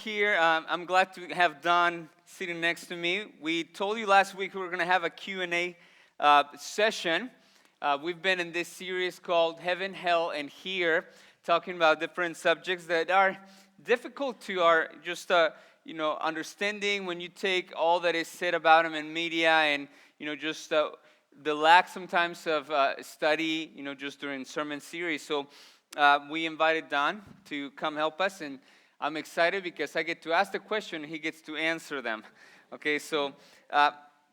here. I'm glad to have Don sitting next to me. We told you last week we were going to have a Q&A session. We've been in this series called Heaven, Hell, and Here, talking about different subjects that are difficult to our understanding when you take all that is said about them in media and, the lack sometimes of study, just during sermon series. So we invited Don to come help us, and I'm excited because I get to ask the question and he gets to answer them. Okay, so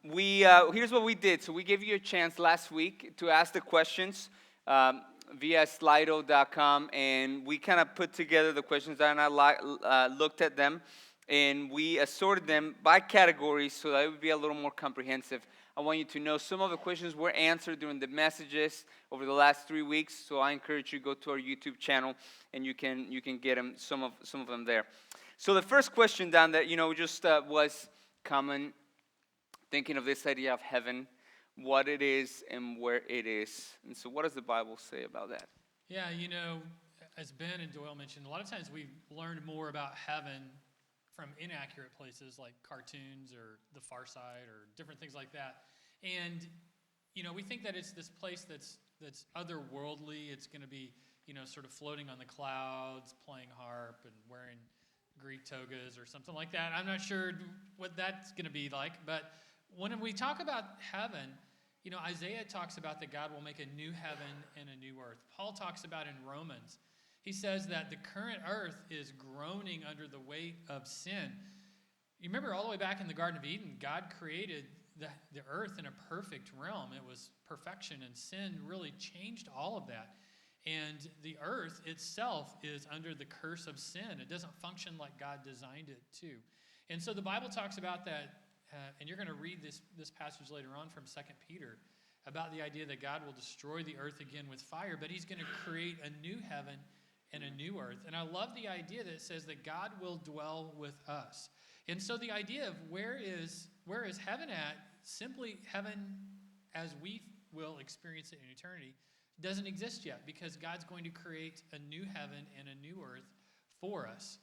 here's what we did. So we gave you a chance last week to ask the questions via Slido.com, and we kind of put together the questions and I looked at them, and we assorted them by categories so that it would be a little more comprehensive. I want you to know some of the questions were answered during the messages over the last 3 weeks, so I encourage you to go to our YouTube channel and you can get them, some of them there. So the first question, Don, that was common, thinking of this idea of heaven, what it is and where it is. And so what does the Bible say about that? Yeah, as Ben and Doyle mentioned, a lot of times we've learned more about heaven from inaccurate places like cartoons or The Far Side or different things like that. And, we think that it's this place that's otherworldly. It's going to be, sort of floating on the clouds, playing harp and wearing Greek togas or something like that. I'm not sure what that's going to be like. But when we talk about heaven, Isaiah talks about that God will make a new heaven and a new earth. Paul talks about in Romans, he says that the current earth is groaning under the weight of sin. You remember all the way back in the Garden of Eden, God created the earth in a perfect realm. It was perfection, and sin really changed all of that. And the earth itself is under the curse of sin. It doesn't function like God designed it to. And so the Bible talks about that, and you're going to read this passage later on from 2 Peter, about the idea that God will destroy the earth again with fire, but he's going to create a new heaven and a new earth. And I love the idea that it says that God will dwell with us. And so the idea of where is heaven at, simply heaven as we will experience it in eternity, doesn't exist yet, because God's going to create a new heaven and a new earth for us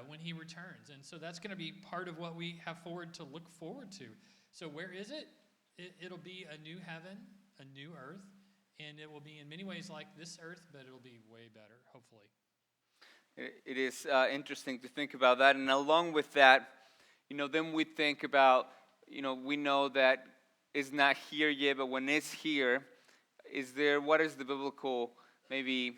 when he returns. And so that's going to be part of what we have to look forward to. So where is it? It'll be a new heaven, a new earth, and it will be in many ways like this earth, but it'll be way better, hopefully. It is interesting to think about that. And along with that, then we think about, we know that it's not here yet, but when it's here, what is the biblical, maybe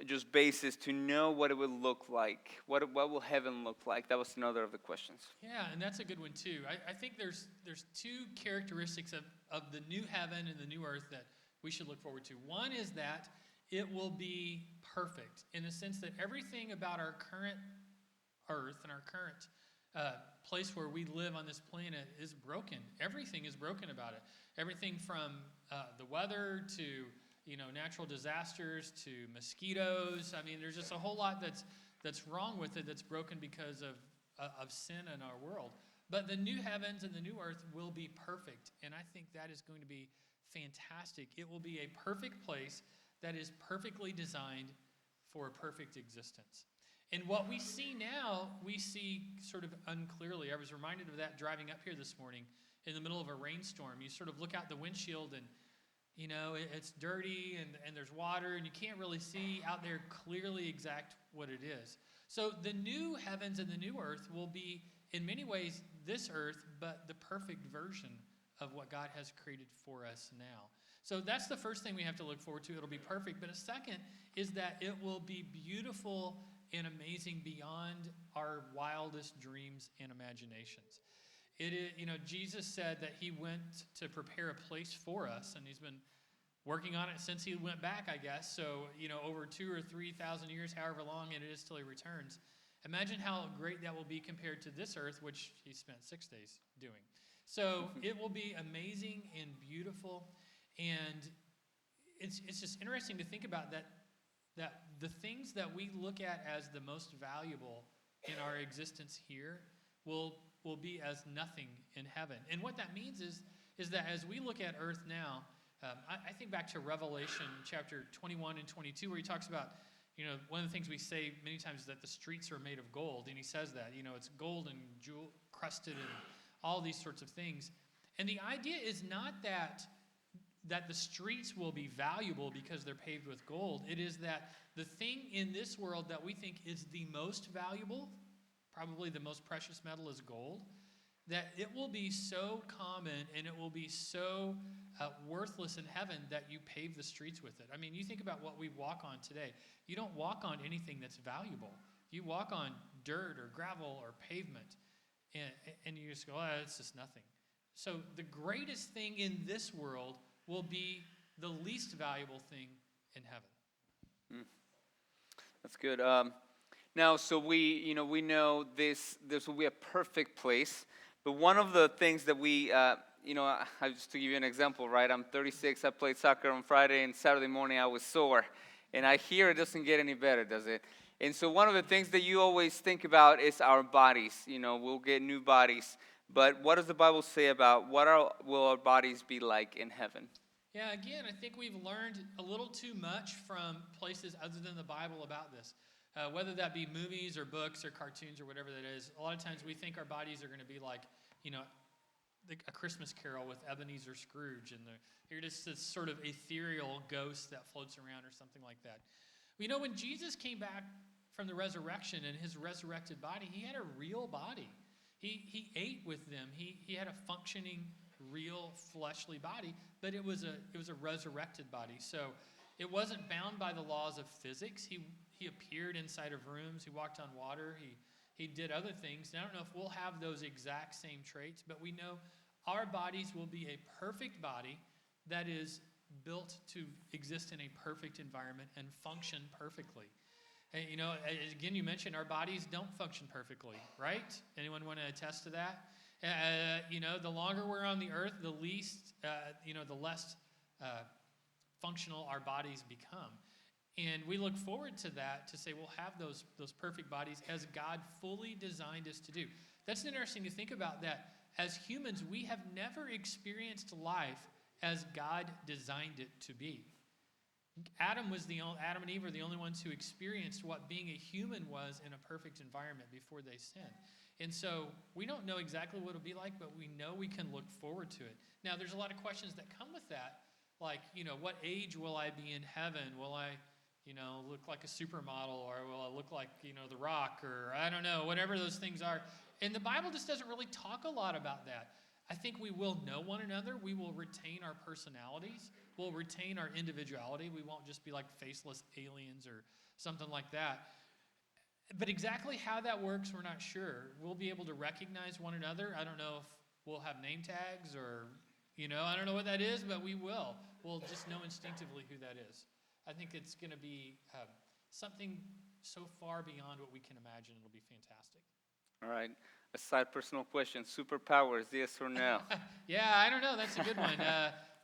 just basis to know what it will look like? What will heaven look like? That was another of the questions. Yeah, and that's a good one too. I think there's two characteristics of the new heaven and the new earth that we should look forward to. One is that it will be perfect in the sense that everything about our current earth and our current place where we live on this planet is broken. Everything is broken about it. Everything from the weather to natural disasters to mosquitoes. I mean, there's just a whole lot that's wrong with it, that's broken because of sin in our world. But the new heavens and the new earth will be perfect, and I think that is going to be fantastic. It will be a perfect place that is perfectly designed for a perfect existence. And what we see now, we see sort of unclearly. I was reminded of that driving up here this morning in the middle of a rainstorm. You sort of look out the windshield and, it's dirty and there's water and you can't really see out there clearly exact what it is. So the new heavens and the new earth will be, in many ways, this earth, but the perfect version of what God has created for us now. So that's the first thing we have to look forward to. It'll be perfect. But a second is that it will be beautiful and amazing beyond our wildest dreams and imaginations. It is, Jesus said that he went to prepare a place for us, and he's been working on it since he went back, I guess. So, over 2,000 or 3,000 years, however long it is till he returns. Imagine how great that will be compared to this earth, which he spent 6 days doing. So it will be amazing and beautiful, and it's just interesting to think about that the things that we look at as the most valuable in our existence here will be as nothing in heaven. And what that means is that as we look at earth now, I think back to Revelation chapter 21 and 22, where he talks about, one of the things we say many times is that the streets are made of gold, and he says that, it's gold and jewel crusted and all these sorts of things. And the idea is not that the streets will be valuable because they're paved with gold. It is that the thing in this world that we think is the most valuable, probably the most precious metal is gold, that it will be so common and it will be so worthless in heaven that you pave the streets with it. I mean, you think about what we walk on today. You don't walk on anything that's valuable. You walk on dirt or gravel or pavement, and you just go, oh, it's just nothing. So the greatest thing in this world will be the least valuable thing in heaven. That's good. Now, so we know this will be a perfect place. But one of the things that we, just to give you an example, right? I'm 36. I played soccer on Friday, and Saturday morning I was sore. And I hear it doesn't get any better, does it? And so one of the things that you always think about is our bodies. We'll get new bodies. But what does the Bible say about will our bodies be like in heaven? Yeah, again, I think we've learned a little too much from places other than the Bible about this. Whether that be movies or books or cartoons or whatever that is, a lot of times we think our bodies are going to be like, a Christmas Carol with Ebenezer Scrooge, and you're just this sort of ethereal ghost that floats around or something like that. When Jesus came back from the resurrection in his resurrected body, he had a real body. He ate with them. He had a functioning, real fleshly body, but it was a resurrected body. So it wasn't bound by the laws of physics. He appeared inside of rooms. He walked on water. He did other things. And I don't know if we'll have those exact same traits, but we know our bodies will be a perfect body that is built to exist in a perfect environment and function perfectly. And, again, you mentioned our bodies don't function perfectly, right? Anyone want to attest to that? The longer we're on the earth, the less functional our bodies become. And we look forward to that, to say we'll have those perfect bodies as God fully designed us to do. That's interesting to think about, that as humans, we have never experienced life as God designed it to be. Adam and Eve were the only ones who experienced what being a human was in a perfect environment before they sinned. And so we don't know exactly what it'll be like, but we know we can look forward to it. Now, there's a lot of questions that come with that, like, what age will I be in heaven? Will I, look like a supermodel, or will I look like, The Rock, or I don't know, whatever those things are. And the Bible just doesn't really talk a lot about that. I think we will know one another. We will retain our personalities. We'll retain our individuality. We won't just be like faceless aliens or something like that. But exactly how that works, we're not sure. We'll be able to recognize one another. I don't know if we'll have name tags or, I don't know what that is, but we will. We'll just know instinctively who that is. I think it's going to be something so far beyond what we can imagine. It'll be fantastic. All right. A side personal question. Superpowers, yes or no? Yeah, I don't know. That's a good one.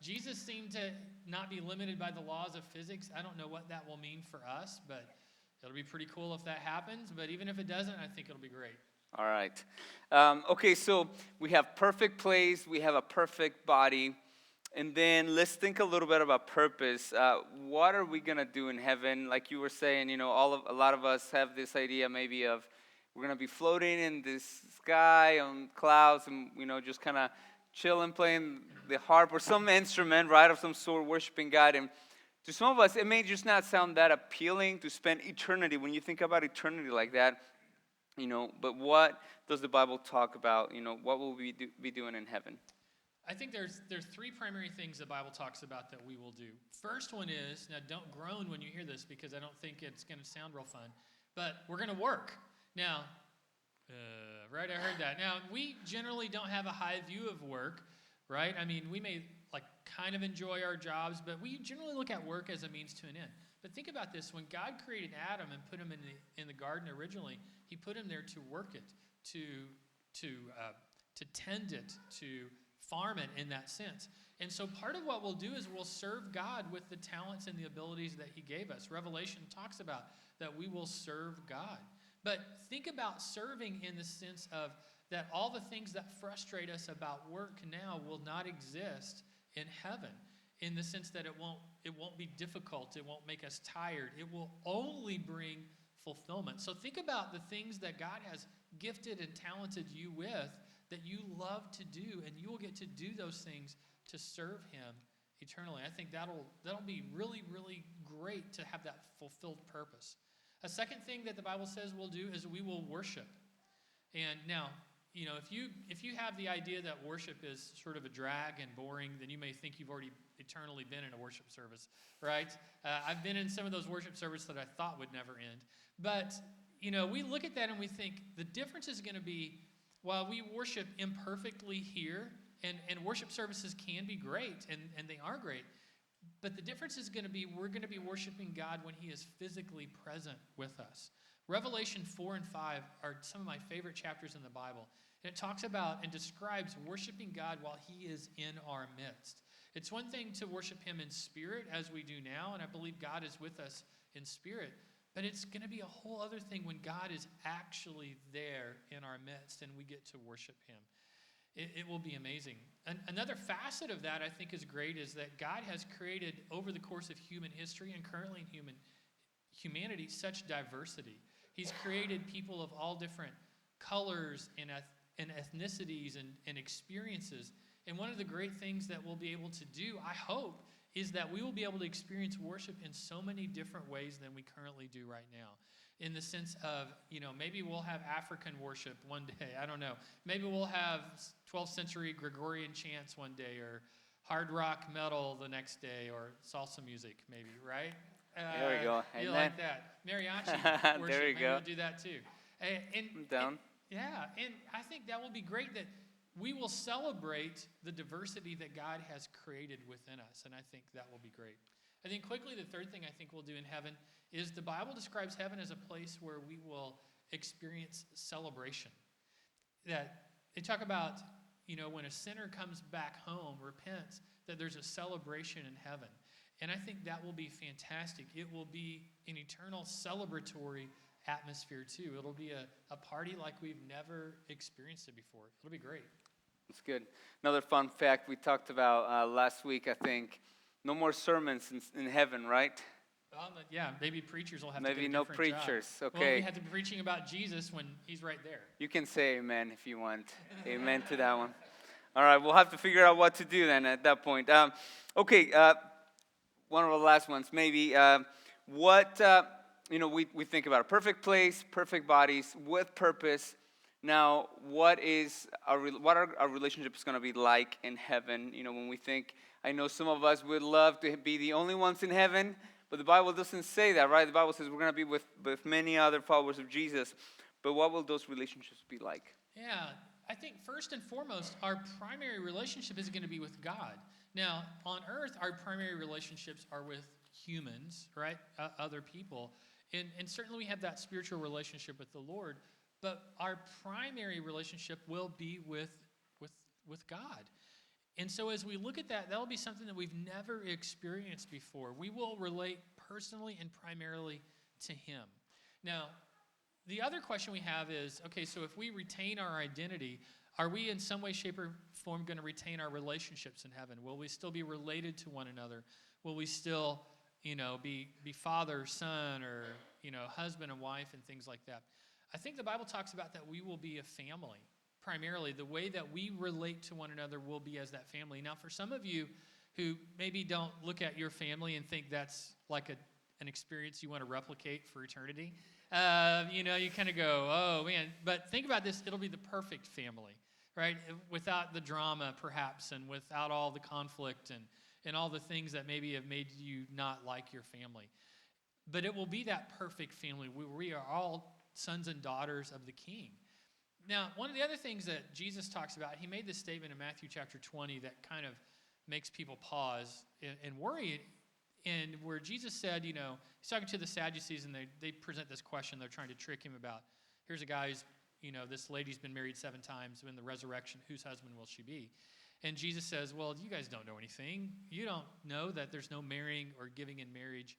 Jesus seemed to not be limited by the laws of physics. I don't know what that will mean for us, but it'll be pretty cool if that happens. But even if it doesn't, I think it'll be great. All right. Okay, so we have perfect place. We have a perfect body. And then let's think a little bit about purpose. What are we going to do in heaven? Like you were saying, a lot of us have this idea maybe of we're going to be floating in this sky on clouds and, just kind of chilling, playing the harp or some instrument, right, of some sort, worshiping God. And to some of us, it may just not sound that appealing to spend eternity. When you think about eternity like that, but what does the Bible talk about? What will we be doing in heaven? I think there's three primary things the Bible talks about that we will do. First one is, now don't groan when you hear this because I don't think it's going to sound real fun, but we're going to work. Now, right, I heard that. Now, we generally don't have a high view of work, right? I mean, we may kind of enjoy our jobs, but we generally look at work as a means to an end. But think about this. When God created Adam and put him in the garden originally, he put him there to work it, to tend it, to farm it in that sense. And so part of what we'll do is we'll serve God with the talents and the abilities that he gave us. Revelation talks about that we will serve God. But think about serving in the sense of that all the things that frustrate us about work now will not exist in heaven. in the sense that it won't be difficult. It won't make us tired. It will only bring fulfillment. So think about the things that God has gifted and talented you with that you love to do, and you will get to do those things to serve him eternally. I think that'll be really, really great to have that fulfilled purpose. A second thing that the Bible says we'll do is we will worship. And now, if you have the idea that worship is sort of a drag and boring, then you may think you've already eternally been in a worship service, right? I've been in some of those worship services that I thought would never end. But, we look at that and we think the difference is going to be, while we worship imperfectly here, and worship services can be great, and they are great, but the difference is going to be we're going to be worshiping God when he is physically present with us. Revelation 4 and 5 are some of my favorite chapters in the Bible. And it talks about and describes worshiping God while he is in our midst. It's one thing to worship him in spirit as we do now, and I believe God is with us in spirit. But it's going to be a whole other thing when God is actually there in our midst and we get to worship him. It will be amazing. Another facet of that I think is great is that God has created over the course of human history and currently in humanity such diversity. He's created people of all different colors and ethnicities and experiences. And one of the great things that we'll be able to do, I hope, is that we will be able to experience worship in so many different ways than we currently do right now. In the sense of, maybe we'll have African worship one day. I don't know. Maybe we'll have 12th century Gregorian chants one day, or hard rock metal the next day, or salsa music maybe, right? There we go. You Amen. like that. Mariachi worship. There you Maybe go. we'll do that too. I'm down. And I think that will be great that we will celebrate the diversity that God has created within us, and I think that will be great. I think quickly the third thing I think we'll do in heaven is the Bible describes heaven as a place where we will experience celebration. That they talk about, when a sinner comes back home, repents, that there's a celebration in heaven. And I think that will be fantastic. It will be an eternal celebratory atmosphere too. It'll be a party like we've never experienced it before. It'll be great. That's good. Another fun fact we talked about last week, I think. No more sermons in heaven, right? Yeah, maybe preachers will have to Maybe get a no different preachers. job. Okay. Well, we have to be preaching about Jesus when he's right there. You can say amen if you want. Amen to that one. All right, we'll have to figure out what to do then at that point. Okay, one of the last ones maybe. We think about a perfect place, perfect bodies, with purpose. Now, what are our relationships going to be like in heaven? When we think, I know some of us would love to be the only ones in heaven, but the Bible doesn't say that, right? The Bible says we're going to be with many other followers of Jesus. But what will those relationships be like? Yeah, I think first and foremost, our primary relationship is going to be with God. Now, on earth, our primary relationships are with humans, right? Other people. And certainly we have that spiritual relationship with the Lord. But our primary relationship will be with God. And so as we look at that, that'll be something that we've never experienced before. We will relate personally and primarily to him. Now, the other question we have is, okay, so if we retain our identity, are we in some way, shape, or form going to retain our relationships in heaven? Will we still be related to one another? Will we still, be father, son, or, husband and wife and things like that? I think the Bible talks about that we will be a family. Primarily, the way that we relate to one another will be as that family. Now, for some of you who maybe don't look at your family and think that's like an experience you want to replicate for eternity, you kind of go, oh, man. But think about this. It'll be the perfect family, right? Without the drama, perhaps, and without all the conflict and all the things that maybe have made you not like your family. But it will be that perfect family. We are all sons and daughters of the King. Now, one of the other things that Jesus talks about, he made this statement in Matthew chapter 20 that kind of makes people pause and worry. And where Jesus said, he's talking to the Sadducees, and they present this question. They're trying to trick him about, here's a guy who's, this lady's been married 7 times. In the resurrection, whose husband will she be? And Jesus says, well, you guys don't know anything. You don't know that there's no marrying or giving in marriage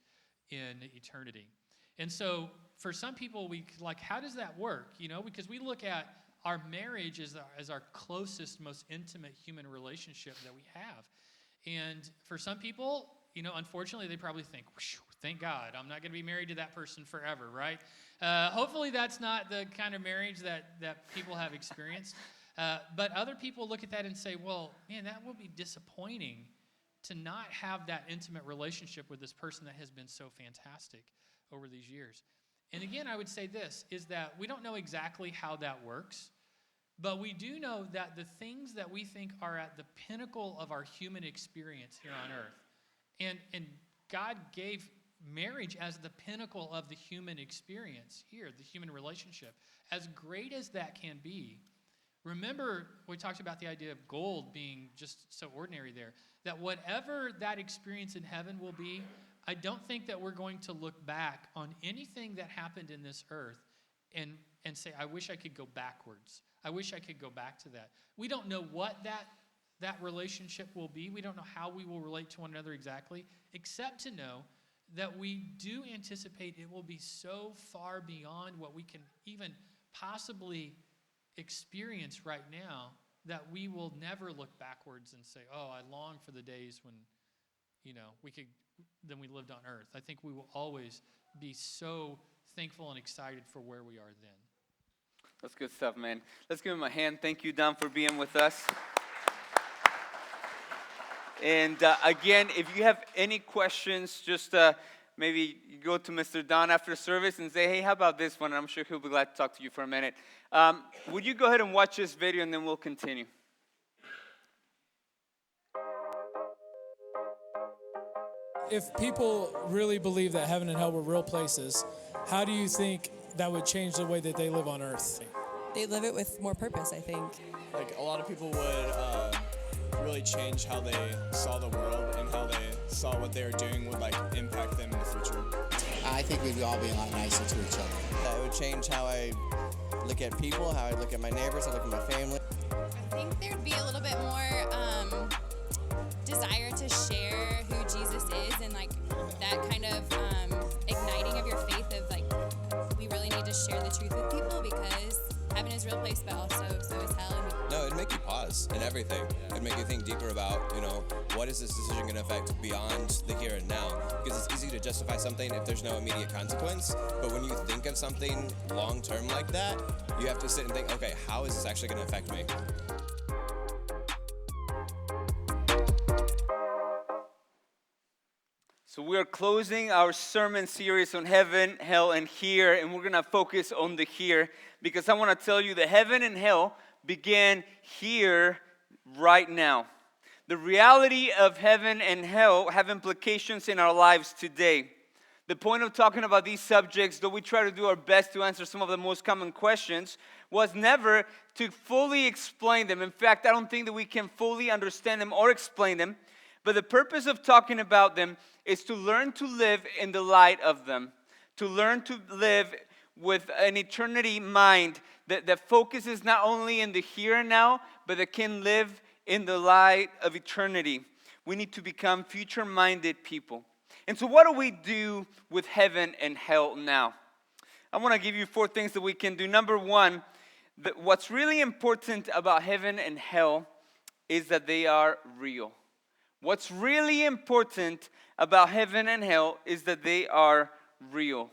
in eternity. And so for some people, how does that work? Because we look at our marriage as our closest, most intimate human relationship that we have. And for some people, unfortunately, they probably think, thank God, I'm not going to be married to that person forever, right? Hopefully that's not the kind of marriage that people have experienced. But other people look at that and say, well, man, that will be disappointing to not have that intimate relationship with this person that has been so fantastic over these years. And again, I would say this, is that we don't know exactly how that works, but we do know that the things that we think are at the pinnacle of our human experience here on earth, and God gave marriage as the pinnacle of the human experience here, the human relationship. As great as that can be, remember we talked about the idea of gold being just so ordinary there, that whatever that experience in heaven will be, I don't think that we're going to look back on anything that happened in this earth and say, I wish I could go backwards. I wish I could go back to that. We don't know what that relationship will be. We don't know how we will relate to one another exactly, except to know that we do anticipate it will be so far beyond what we can even possibly experience right now that we will never look backwards and say, oh, I long for the days when, then we lived on earth. I think we will always be so thankful and excited for where we are then. That's good stuff, man. Let's give him a hand. Thank you, Don, for being with us. And again, if you have any questions, just maybe go to Mr. Don after service and say, hey, how about this one? And I'm sure he'll be glad to talk to you for a minute. Would you go ahead and watch this video, and then we'll continue. If people really believe that heaven and hell were real places, how do you think that would change the way that they live on earth? They live it with more purpose, I think. Like, a lot of people would really change how they saw the world, and how they saw what they were doing would, impact them in the future. I think we'd all be a lot nicer to each other. That would change how I look at people, how I look at my neighbors, how I look at my family. I think there'd be a little bit more desire to share who Jesus is, and that kind of igniting of your faith of we really need to share the truth with people, because heaven is a real place, but also so is hell. No, it'd make you pause in everything. It'd make you think deeper about, what is this decision going to affect beyond the here and now? Because it's easy to justify something if there's no immediate consequence, but when you think of something long-term like that, you have to sit and think, okay, how is this actually going to affect me? So we are closing our sermon series on heaven, hell, and here, and we're going to focus on the here, because I want to tell you that heaven and hell began here right now. The reality of heaven and hell have implications in our lives today. The point of talking about these subjects, though we try to do our best to answer some of the most common questions, was never to fully explain them. In fact, I don't think that we can fully understand them or explain them. But the purpose of talking about them is to learn to live in the light of them, to learn to live with an eternity mind that focuses not only in the here and now, but that can live in the light of eternity. We need to become future-minded people. And so what do we do with heaven and hell now? I want to give you 4 things that we can do. Number 1, what's really important about heaven and hell is that they are real. What's really important about heaven and hell is that they are real.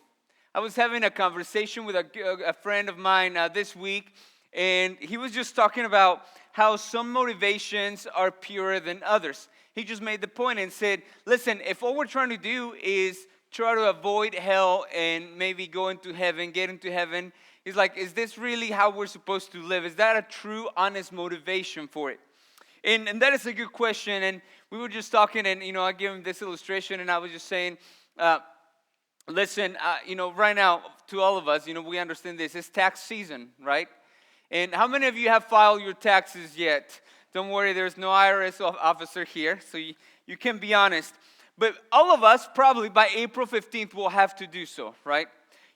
I was having a conversation with a friend of mine this week, and he was just talking about how some motivations are purer than others. He just made the point and said, listen, if all we're trying to do is try to avoid hell and maybe go into heaven, get into heaven, he's like, is this really how we're supposed to live? Is that a true, honest motivation for it? And that is a good question, and we were just talking, and, I gave him this illustration, and I was just saying, listen, right now, to all of us, we understand this. It's tax season, right? And how many of you have filed your taxes yet? Don't worry, there's no IRS officer here, so you can be honest. But all of us, probably by April 15th, will have to do so, right?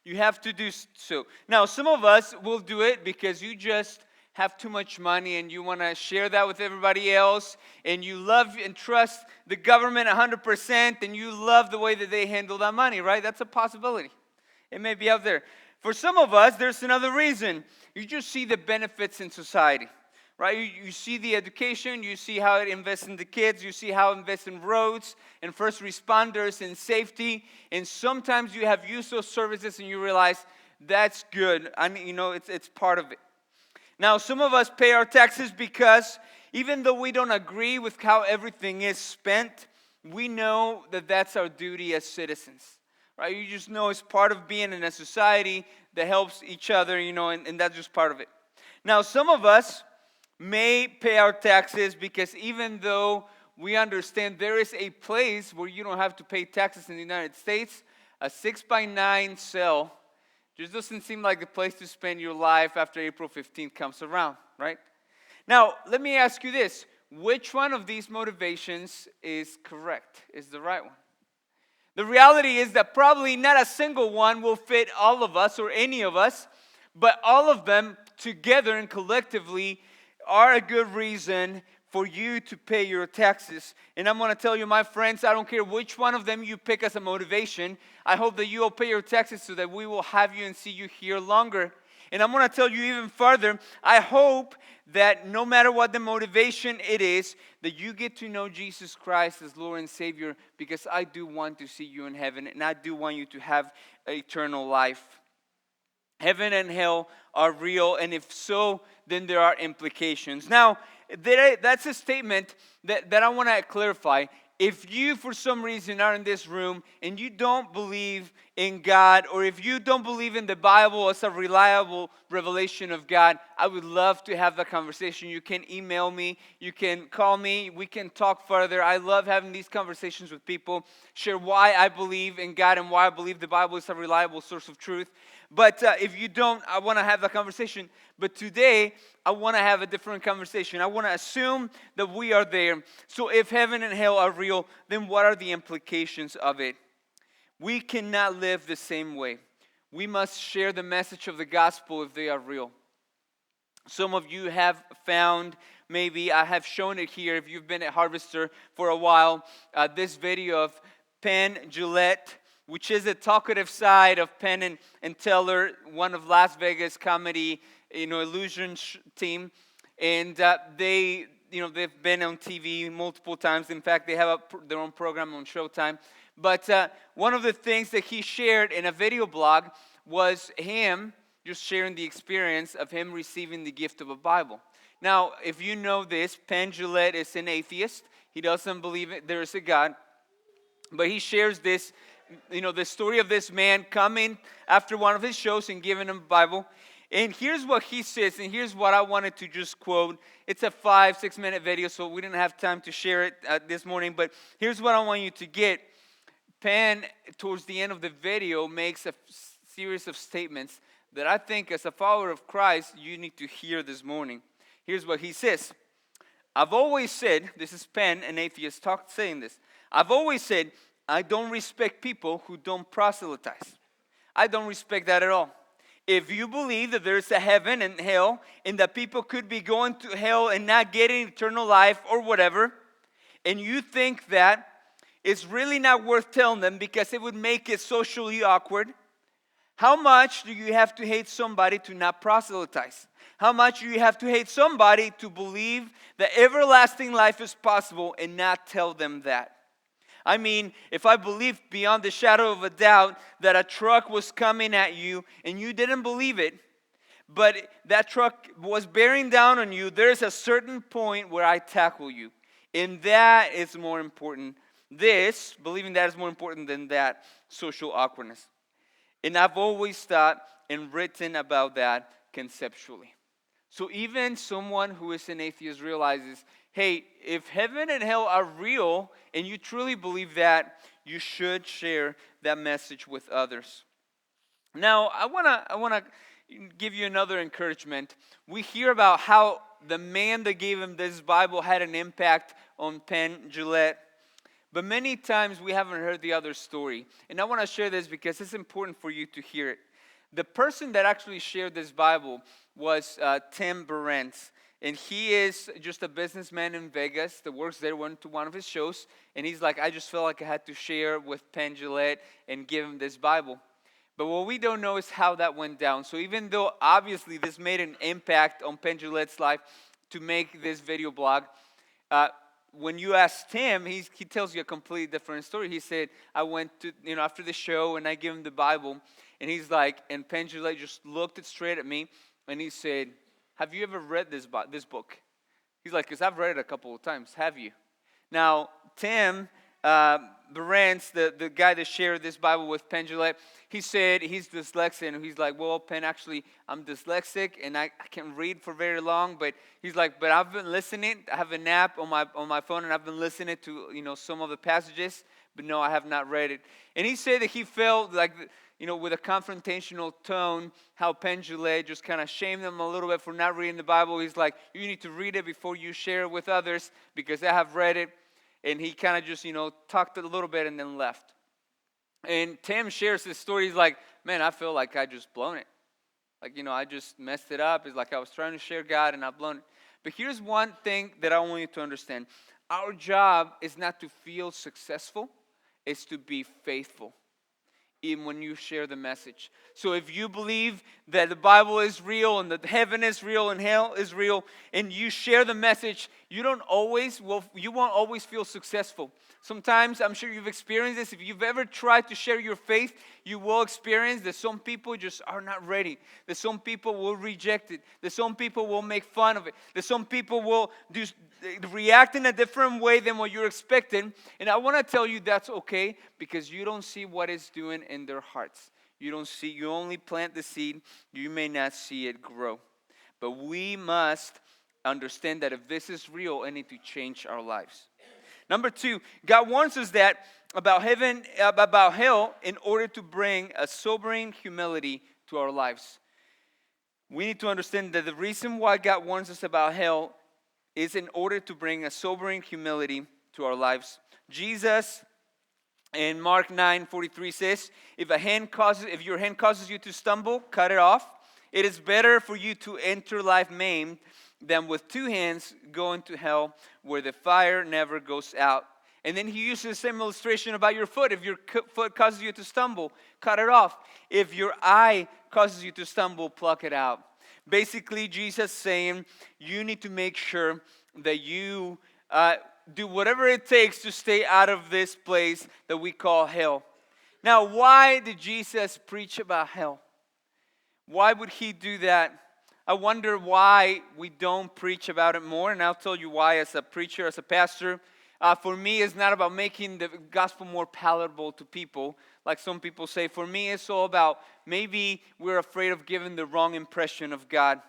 You have to do so. Now, some of us will do it because you just have too much money and you want to share that with everybody else, and you love and trust the government 100%, and you love the way that they handle that money, right? That's a possibility. It may be out there. For some of us, there's another reason. You just see the benefits in society. right? You see the education, you see how it invests in the kids, you see how it invests in roads and first responders and safety. And sometimes you have used those services and you realize that's good. It's part of it. Now, some of us pay our taxes because even though we don't agree with how everything is spent, we know that that's our duty as citizens, right? You just know it's part of being in a society that helps each other, and that's just part of it. Now, some of us may pay our taxes because even though we understand there is a place where you don't have to pay taxes in the United States, a 6x9 cell just doesn't seem like the place to spend your life after April 15th comes around, right? Now, let me ask you this. Which one of these motivations is correct, is the right one? The reality is that probably not a single one will fit all of us or any of us, but all of them together and collectively are a good reason for you to pay your taxes. And I'm going to tell you, my friends, I don't care which one of them you pick as a motivation. I hope that you will pay your taxes so that we will have you and see you here longer. And I'm going to tell you even further, I hope that no matter what the motivation it is, that you get to know Jesus Christ as Lord and Savior, because I do want to see you in heaven, and I do want you to have eternal life. Heaven and hell are real, and if so, then there are implications. Now, that's a statement that I want to clarify. If you, for some reason, are in this room and you don't believe in God, or if you don't believe in the Bible as a reliable revelation of God, I would love to have that conversation. You can email me, you can call me, we can talk further. I love having these conversations with people, share why I believe in God and why I believe the Bible is a reliable source of truth. But if you don't, I want to have that conversation. But today, I want to have a different conversation. I want to assume that we are there. So if heaven and hell are real, then what are the implications of it? We cannot live the same way. We must share the message of the gospel if they are real. Some of you have found, maybe I have shown it here, if you've been at Harvester for a while, this video of Penn Jillette, which is the talkative side of Penn and Teller, one of Las Vegas comedy, illusion team. And they've been on TV multiple times. In fact, they have their own program on Showtime. But one of the things that he shared in a video blog was him just sharing the experience of him receiving the gift of a Bible. Now, if you know this, Penn Jillette is an atheist. He doesn't believe there is a God. But he shares this, the story of this man coming after one of his shows and giving him a Bible. And here's what he says, and here's what I wanted to just quote. It's a 5-6 minute video, so we didn't have time to share it this morning. But here's what I want you to get. Penn, towards the end of the video, makes a series of statements that I think as a follower of Christ, you need to hear this morning. Here's what he says. I've always said, this is Penn, an atheist, saying this. I've always said, I don't respect people who don't proselytize. I don't respect that at all. If you believe that there's a heaven and hell, and that people could be going to hell and not getting eternal life or whatever, and you think that it's really not worth telling them because it would make it socially awkward, how much do you have to hate somebody to not proselytize? How much do you have to hate somebody to believe that everlasting life is possible and not tell them that? I mean, if I believed beyond the shadow of a doubt that a truck was coming at you and you didn't believe it, but that truck was bearing down on you, there's a certain point where I tackle you. And that is more important. Believing that is more important than that social awkwardness. And I've always thought and written about that conceptually. So even someone who is an atheist realizes, hey, if heaven and hell are real and you truly believe that, you should share that message with others. Now, I want to give you another encouragement. We hear about how the man that gave him this Bible had an impact on Penn Jillette. But many times we haven't heard the other story. And I want to share this because it's important for you to hear it. The person that actually shared this Bible was Tim Berentz. And he is just a businessman in Vegas that works there, went to one of his shows. And he's like, I just felt like I had to share with Penn Jillette and give him this Bible. But what we don't know is how that went down. So even though obviously this made an impact on Penn Jillette's life, to make this video blog. When you ask Tim, he tells you a completely different story. He said, I went to, after the show, and I gave him the Bible, and he's like, and Penn Jillette just looked it straight at me, and he said, have you ever read this book? He's like, because I've read it a couple of times. Have you? Now, Tim Berens, the guy that shared this Bible with Penn Jillette, he said he's dyslexic, and he's like, well, Penn, actually, I'm dyslexic, and I can't read for very long, but he's like, but I've been listening. I have an app on my phone, and I've been listening to, some of the passages, but no, I have not read it. And he said that he felt like, with a confrontational tone, how Penn Jillette just kind of shamed him a little bit for not reading the Bible. He's like, you need to read it before you share it with others, because I have read it. And he kind of just, talked a little bit and then left. And Tim shares this story. He's like, man, I feel like I just blown it. Like, I just messed it up. It's like I was trying to share God and I've blown it. But here's one thing that I want you to understand. Our job is not to feel successful. It's to be faithful, even when you share the message. So if you believe that the Bible is real and that heaven is real and hell is real, and you share the message, you won't always feel successful. Sometimes, I'm sure you've experienced this. If you've ever tried to share your faith, you will experience that some people just are not ready. That some people will reject it. That some people will make fun of it. That some people will react in a different way than what you're expecting. And I want to tell you that's okay, because you don't see what it's doing in their hearts. You only plant the seed. You may not see it grow. But we must understand that if this is real, it needs to change our lives. Number 2, God warns us that about heaven, about hell, in order to bring a sobering humility to our lives. We need to understand that the reason why God warns us about hell is in order to bring a sobering humility to our lives. Jesus in Mark 9:43 says, if your hand causes you to stumble, cut it off. It is better for you to enter life maimed than with 2 hands go into hell, where the fire never goes out. And then he uses the same illustration about your foot. If your foot causes you to stumble, cut it off. If your eye causes you to stumble, pluck it out. Basically, Jesus saying, you need to make sure that you do whatever it takes to stay out of this place that we call hell. Now, why did Jesus preach about hell? Why would he do that? I wonder why we don't preach about it more, and I'll tell you why as a preacher, as a pastor. For me, it's not about making the gospel more palatable to people, like some people say. For me, it's all about maybe we're afraid of giving the wrong impression of God.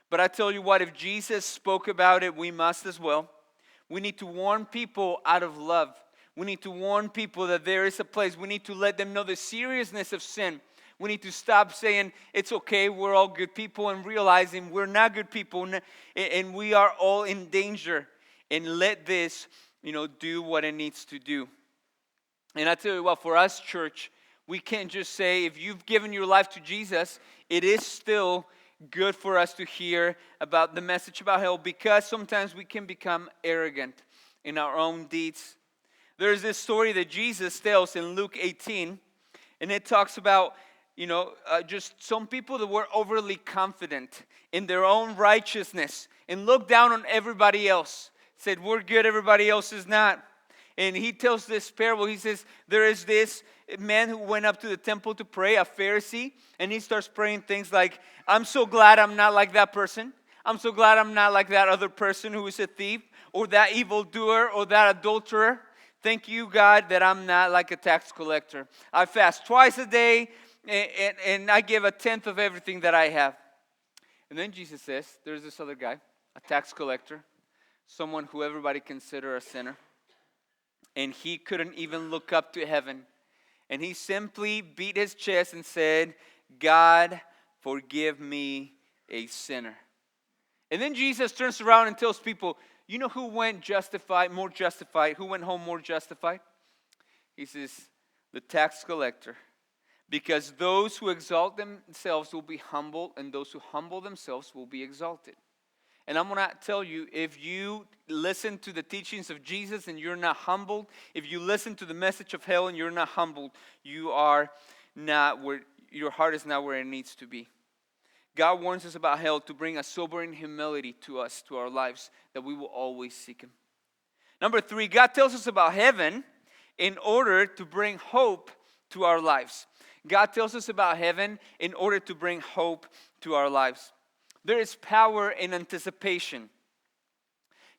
But I tell you what, if Jesus spoke about it, we must as well. We need to warn people out of love. We need to warn people that there is a place. We need to let them know the seriousness of sin. We need to stop saying, it's okay, we're all good people, and realizing we're not good people, and we are all in danger. And let this, do what it needs to do. And I tell you what, for us, church, we can't just say, if you've given your life to Jesus, it is still good for us to hear about the message about hell, because sometimes we can become arrogant in our own deeds. There's this story that Jesus tells in Luke 18, and it talks about just some people that were overly confident in their own righteousness and looked down on everybody else. Said, we're good, everybody else is not. And he tells this parable. He says, there is this man who went up to the temple to pray, a Pharisee, and he starts praying things like, I'm so glad I'm not like that person. I'm so glad I'm not like that other person who is a thief, or that evildoer, or that adulterer. Thank you, God, that I'm not like a tax collector. I fast twice a day, and I give 1/10 of everything that I have. And then Jesus says, there's this other guy, a tax collector, someone who everybody consider a sinner. And he couldn't even look up to heaven. And he simply beat his chest and said, God, forgive me, a sinner. And then Jesus turns around and tells people, you know who went more justified, who went home more justified? He says, the tax collector. Because those who exalt themselves will be humbled, and those who humble themselves will be exalted. And I'm going to tell you, if you listen to the teachings of Jesus and you're not humbled, if you listen to the message of hell and you're not humbled, you are not where, your heart is not where it needs to be. God warns us about hell to bring a sobering humility to us, to our lives, that we will always seek Him. Number 3, God tells us about heaven in order to bring hope to our lives. God tells us about heaven in order to bring hope to our lives. There is power in anticipation.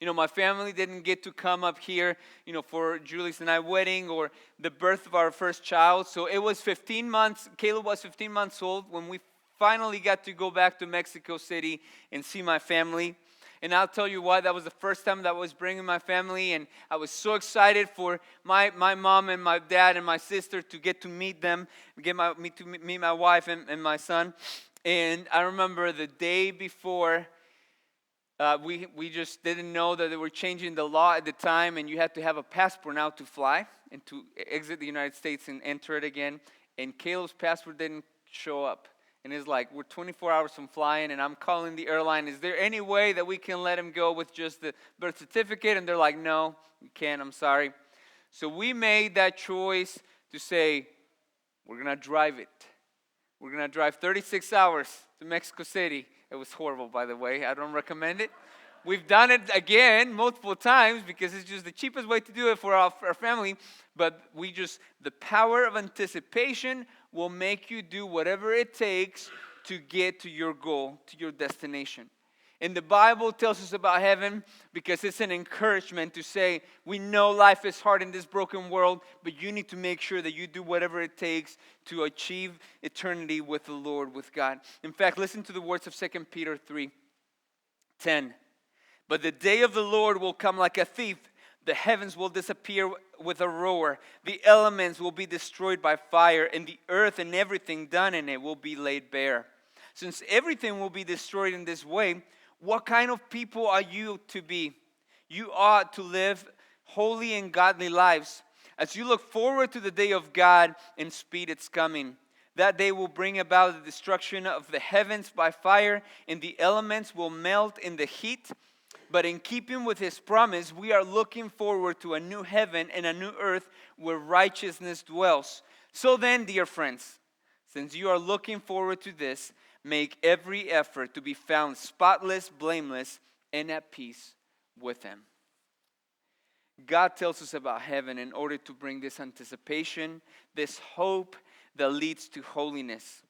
My family didn't get to come up here, for Julie's and I wedding or the birth of our first child. So it was 15 months, Caleb was 15 months old when we finally got to go back to Mexico City and see my family. And I'll tell you why. That was the first time that I was bringing my family, and I was so excited for my mom and my dad and my sister to get to meet them, meet my wife and my son. And I remember the day before, we just didn't know that they were changing the law at the time, and you had to have a passport now to fly and to exit the United States and enter it again. And Caleb's passport didn't show up. And it's like, we're 24 hours from flying, and I'm calling the airline. Is there any way that we can let him go with just the birth certificate? And they're like, no, you can't, I'm sorry. So we made that choice to say, we're going to drive it. We're going to drive 36 hours to Mexico City. It was horrible, by the way. I don't recommend it. We've done it again multiple times because it's just the cheapest way to do it for our family. But the power of anticipation will make you do whatever it takes to get to your goal, to your destination. And the Bible tells us about heaven because it's an encouragement to say, we know life is hard in this broken world, but you need to make sure that you do whatever it takes to achieve eternity with the Lord, with God. In fact, listen to the words of 2 Peter 3:10. But the day of the Lord will come like a thief. The heavens will disappear with a roar. The elements will be destroyed by fire, and the earth and everything done in it will be laid bare. Since everything will be destroyed in this way, what kind of people are you to be? You ought to live holy and godly lives as you look forward to the day of God and speed its coming. That day will bring about the destruction of the heavens by fire, and the elements will melt in the heat. But in keeping with His promise, we are looking forward to a new heaven and a new earth where righteousness dwells. So then, dear friends, since you are looking forward to this, make every effort to be found spotless, blameless, and at peace with Him. God tells us about heaven in order to bring this anticipation, this hope that leads to holiness.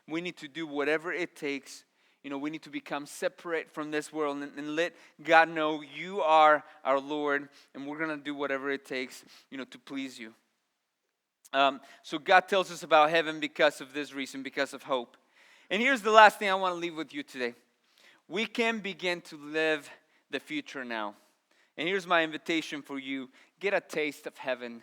We need to do whatever it takes. We need to become separate from this world and let God know you are our Lord, and we're going to do whatever it takes, to please you. So God tells us about heaven because of this reason, because of hope. And here's the last thing I want to leave with you today. We can begin to live the future now. And here's my invitation for you. Get a taste of heaven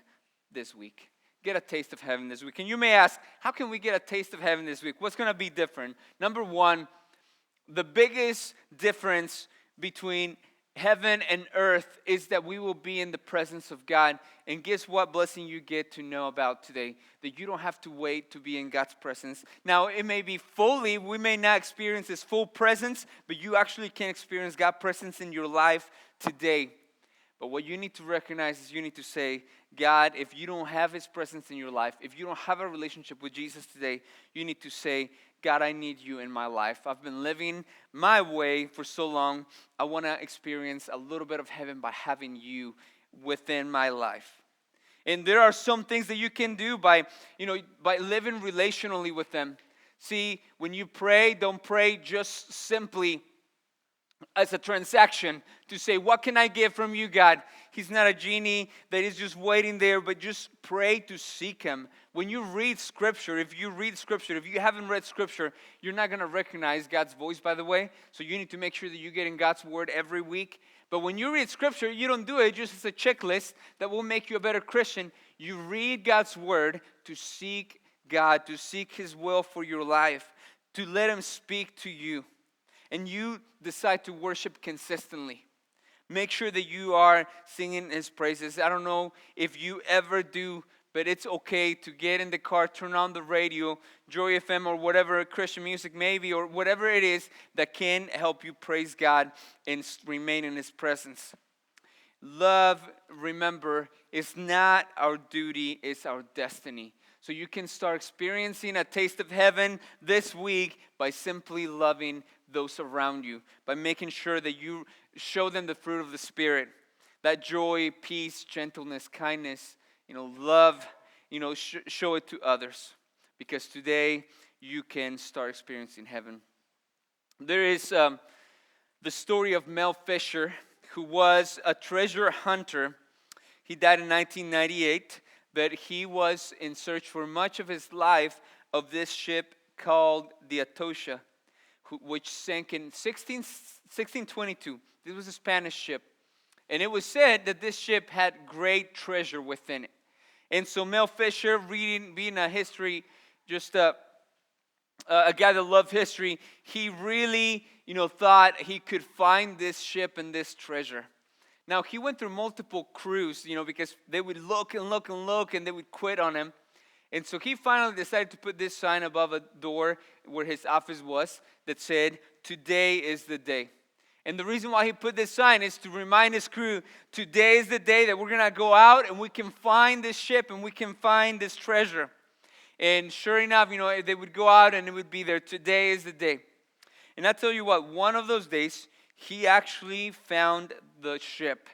this week. Get a taste of heaven this week. And you may ask, how can we get a taste of heaven this week? What's going to be different? Number one, the biggest difference between heaven and earth is that we will be in the presence of God. And guess what blessing you get to know about today? That you don't have to wait to be in God's presence. Now, it may be we may not experience His full presence, but you actually can experience God's presence in your life today. But what you need to recognize is you need to say, God, if you don't have His presence in your life, if you don't have a relationship with Jesus today, you need to say, God, I need you in my life. I've been living my way for so long. I want to experience a little bit of heaven by having you within my life. And there are some things that you can do by living relationally with them. See, when you pray, don't pray just simply as a transaction to say, what can I get from you, God? He's not a genie that is just waiting there, but just pray to seek Him. When you read Scripture, if you haven't read Scripture, you're not going to recognize God's voice, by the way. So you need to make sure that you get in God's Word every week. But when you read Scripture, you don't do it just as a checklist that will make you a better Christian. You read God's Word to seek God, to seek His will for your life, to let Him speak to you. And you decide to worship consistently. Make sure that you are singing His praises. I don't know if you ever do, but it's okay to get in the car, turn on the radio, Joy FM or whatever Christian music maybe, or whatever it is that can help you praise God and remain in His presence. Love, remember, is not our duty, it's our destiny. So you can start experiencing a taste of heaven this week by simply loving those around you, by making sure that you show them the fruit of the Spirit, that joy, peace, gentleness, kindness, love, show it to others. Because today you can start experiencing heaven. There is the story of Mel Fisher, who was a treasure hunter. He died in 1998. But he was in search for much of his life of this ship called the Atocha, which sank in 1622. This was a Spanish ship. And it was said that this ship had great treasure within it. And so Mel Fisher, being a history, just a guy that loved history, he really, thought he could find this ship and this treasure. Now, he went through multiple crews, because they would look and look and look, and they would quit on him. And so he finally decided to put this sign above a door where his office was that said, "Today is the day." And the reason why he put this sign is to remind his crew, today is the day that we're going to go out and we can find this ship and we can find this treasure. And sure enough, they would go out and it would be there. Today is the day. And I tell you what, one of those days, he actually found the ship.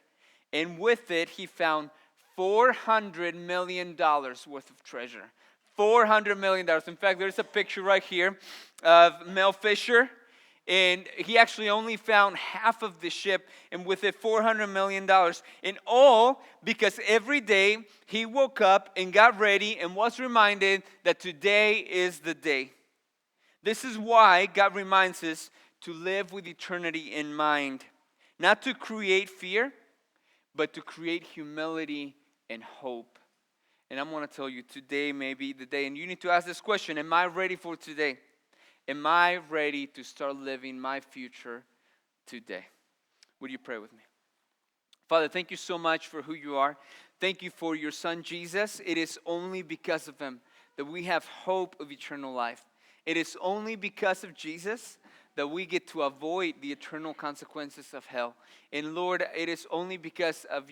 And with it, he found $400 million worth of treasure. $400 million. In fact, there's a picture right here of Mel Fisher. And he actually only found half of the ship, and with it, $400 million. In all, because every day he woke up and got ready and was reminded that today is the day. This is why God reminds us to live with eternity in mind. Not to create fear, but to create humility and hope. And I'm going to tell you, today may be the day. And you need to ask this question, am I ready for today? Am I ready to start living my future today? Would you pray with me? Father, thank you so much for who you are. Thank you for your son, Jesus. It is only because of him that we have hope of eternal life. It is only because of Jesus that we get to avoid the eternal consequences of hell. And Lord, it is only because of